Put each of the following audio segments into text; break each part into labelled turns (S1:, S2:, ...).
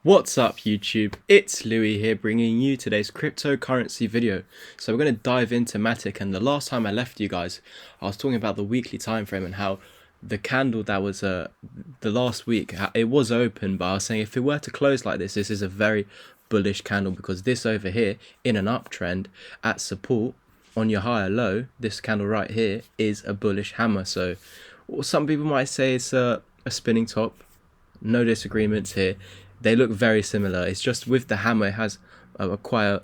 S1: What's up YouTube, it's Louis here bringing you today's cryptocurrency video. So we're going to dive into Matic, and the last time I left you guys I was talking about the weekly time frame and how the candle that was the last week, it was open, but I was saying if it were to close like this is a very bullish candle, because this over here in an uptrend at support on your higher low, this candle right here is a bullish hammer. So some people might say it's a spinning top. No disagreements here. They look very similar. It's just with the hammer, it has a quite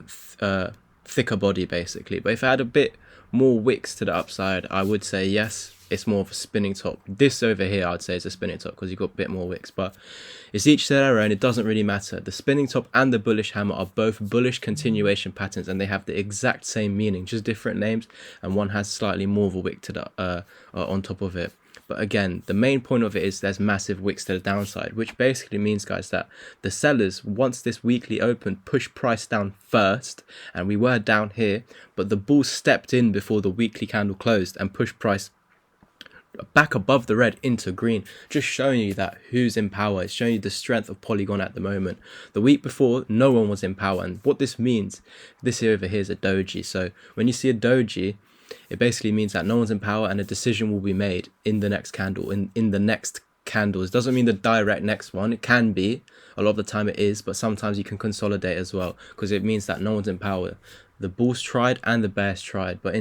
S1: thicker body basically. But if I had a bit more wicks to the upside, I would say yes, it's more of a spinning top. This over here, I'd say is a spinning top because you've got a bit more wicks. But it's each to their own. It doesn't really matter. The spinning top and the bullish hammer are both bullish continuation patterns, and they have the exact same meaning, just different names. And one has slightly more of a wick to the on top of it. But again, the main point of it is there's massive wicks to the downside, which basically means, guys, that the sellers, once this weekly opened, pushed price down first, and we were down here, but the bulls stepped in before the weekly candle closed and pushed price back above the red into green, just showing you that who's in power. It's showing you the strength of Polygon at the moment. The week before, no one was in power, and what this means, this here over here is a doji. So when you see a doji, it basically means that no one's in power and a decision will be made in the next candle, in the next candles. Doesn't mean the direct next one. It can be, a lot of the time it is, but sometimes you can consolidate as well, because it means that no one's in power. The bulls tried and the bears tried, but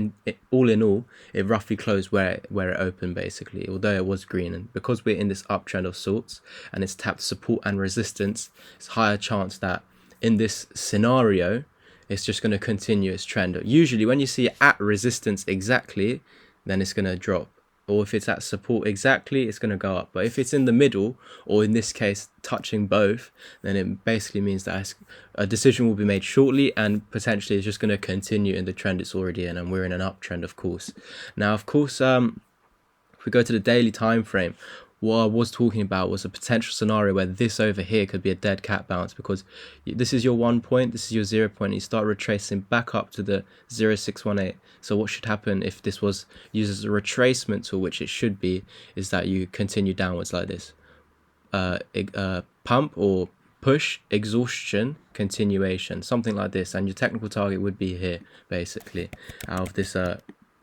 S1: all in all, it roughly closed where it opened basically, although it was green. And because we're in this uptrend of sorts and it's tapped support and resistance, it's higher chance that in this scenario it's just going to continue its trend. Usually when you see it at resistance exactly, then it's going to drop, or if it's at support exactly, it's going to go up. But if it's in the middle, or in this case touching both, then it basically means that a decision will be made shortly, and potentially it's just going to continue in the trend it's already in, and we're in an uptrend, of course. Now, of course, if we go to the daily time frame, what I was talking about was a potential scenario where this over here could be a dead cat bounce, because this is your 1 point, this is your 0 point, and you start retracing back up to the 0618. So what should happen if this was used as a retracement tool, which it should be, is that you continue downwards like this. Pump or push, exhaustion, continuation, something like this, and your technical target would be here basically out of this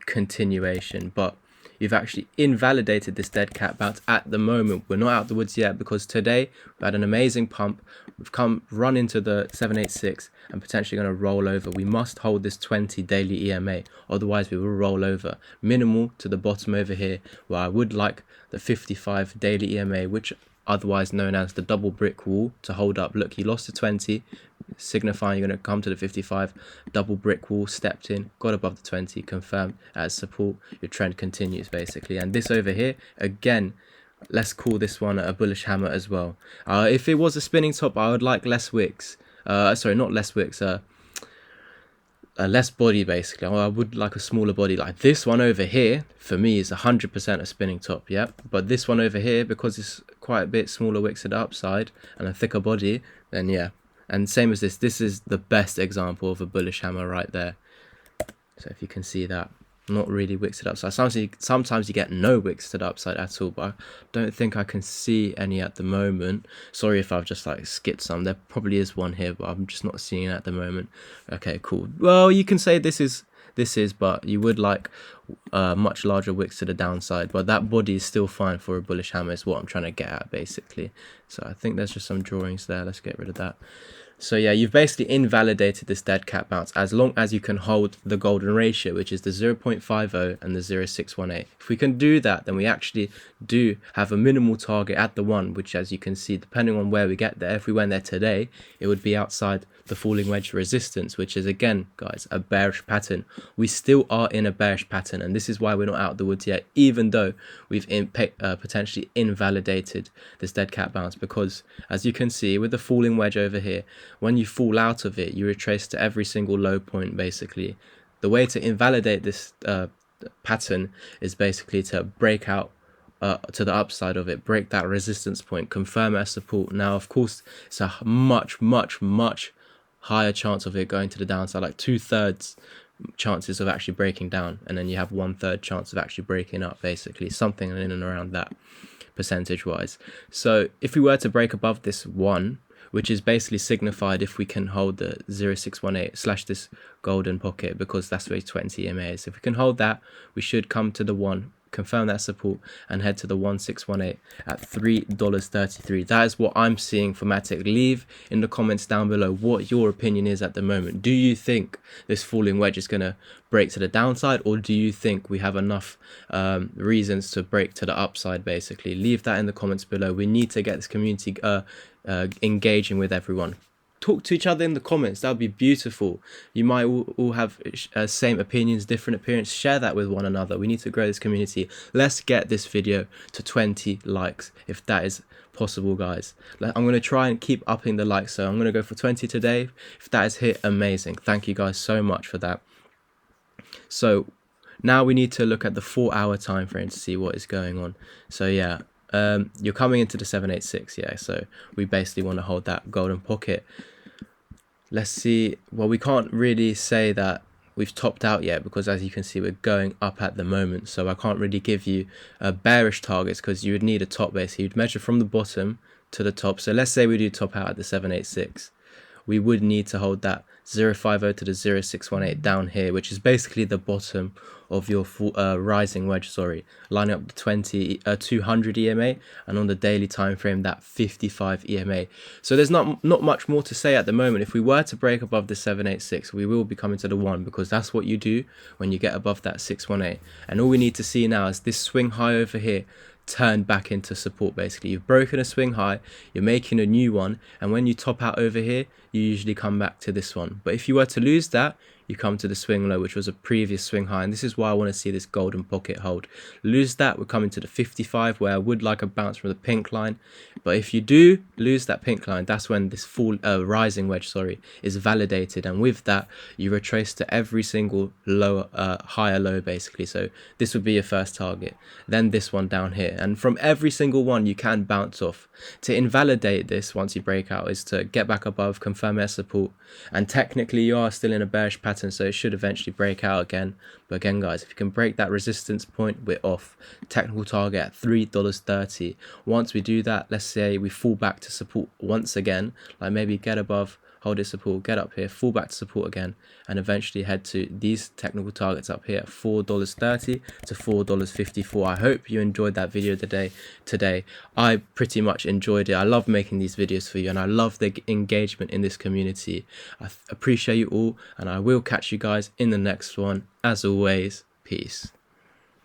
S1: continuation. But you've actually invalidated this dead cat bounce at the moment. We're not out the woods yet, because today we had an amazing pump. We've run into the 786 and potentially going to roll over. We must hold this 20 daily EMA, otherwise we will roll over. Minimal to the bottom over here, where I would like the 55 daily EMA, which otherwise known as the double brick wall, to hold up. Look, you lost to 20, signifying you're going to come to the 55. Double brick wall, stepped in, got above the 20, confirmed as support. Your trend continues basically. And this over here, again, let's call this one a bullish hammer as well. If it was a spinning top, I would like less wicks. Sorry, not less wicks, less body basically. I would like a smaller body. Like this one over here for me is 100% a spinning top, yeah. But this one over here, because it's quite a bit smaller wicks at the upside and a thicker body, then yeah. And same as this is the best example of a bullish hammer right there. So if you can see that, not really wicks to the upside. Sometimes you get no wicks to the upside at all, but I don't think I can see any at the moment. Sorry if I've just like skipped some. There probably is one here, but I'm just not seeing it at the moment. Okay, cool. Well, you can say this is, but you would like much larger wicks to the downside, but that body is still fine for a bullish hammer, is what I'm trying to get at basically. So I think there's just some drawings there. Let's get rid of that. So yeah, you've basically invalidated this dead cat bounce as long as you can hold the golden ratio, which is the 0.50 and the 0618. If we can do that, then we actually do have a minimal target at the 1, which, as you can see, depending on where we get there, if we went there today, it would be outside the falling wedge resistance, which is, again, guys, a bearish pattern. We still are in a bearish pattern, and this is why we're not out of the woods yet, even though we've potentially invalidated this dead cat bounce, because as you can see with the falling wedge over here, when you fall out of it, you retrace to every single low point basically. The way to invalidate this pattern is basically to break out to the upside of it, break that resistance point, confirm it as support. Now, of course, it's a much higher chance of it going to the downside, like 2/3 chances of actually breaking down, and then you have 1/3 chance of actually breaking up, basically, something in and around that percentage wise. So if we were to break above this 1, which is basically signified if we can hold the 0618 slash this golden pocket, because that's where 20 EMA is. If we can hold that, we should come to the 1, confirm that support, and head to the 1618 at $3.33. That is what I'm seeing for Matic. Leave in the comments down below what your opinion is at the moment. Do you think this falling wedge is going to break to the downside, or do you think we have enough reasons to break to the upside? Basically, leave that in the comments below. We need to get this community engaging with everyone. Talk to each other in the comments. That would be beautiful. You might all have same opinions, different appearance. Share that with one another. We need to grow this community. Let's get this video to 20 likes if that is possible, guys. I'm going to try and keep upping the likes, so I'm going to go for 20 today. If that is hit, amazing. Thank you guys so much for that. So now we need to look at the 4-hour time frame to see what is going on. So yeah, you're coming into the 786, yeah, so we basically want to hold that golden pocket. Let's see. Well, we can't really say that we've topped out yet, because as you can see, we're going up at the moment, so I can't really give you bearish targets, because you would need a top. Basically, you'd measure from the bottom to the top. So let's say we do top out at the 786, we would need to hold that 050 to the 0618 down here, which is basically the bottom of your rising wedge, lining up the 200 EMA, and on the daily time frame that 55 EMA. So there's not much more to say at the moment. If we were to break above the 786, we will be coming to the 1, because that's what you do when you get above that 618. And all we need to see now is this swing high over here turn back into support. Basically, you've broken a swing high, you're making a new one, and when you top out over here, you usually come back to this one. But if you were to lose that, you come to the swing low, which was a previous swing high, and this is why I want to see this golden pocket hold. Lose that, we're coming to the 55, where I would like a bounce from the pink line. But if you do lose that pink line, that's when this rising wedge is validated, and with that you retrace to every single lower higher low, basically. So this would be your first target, then this one down here, and from every single one you can bounce off. To invalidate this once you break out is to get back above, confirm as support, and technically you are still in a bearish pattern, so it should eventually break out again. But again, guys, if you can break that resistance point, we're off. Technical target at $3.30. Once we do that, let's say we fall back to support once again, like maybe get above, hold this support, get up here, fall back to support again, and eventually head to these technical targets up here at $4.30 to $4.54. I hope you enjoyed that video today. I pretty much enjoyed it. I love making these videos for you, and I love the engagement in this community. I appreciate you all, and I will catch you guys in the next one. As always, peace.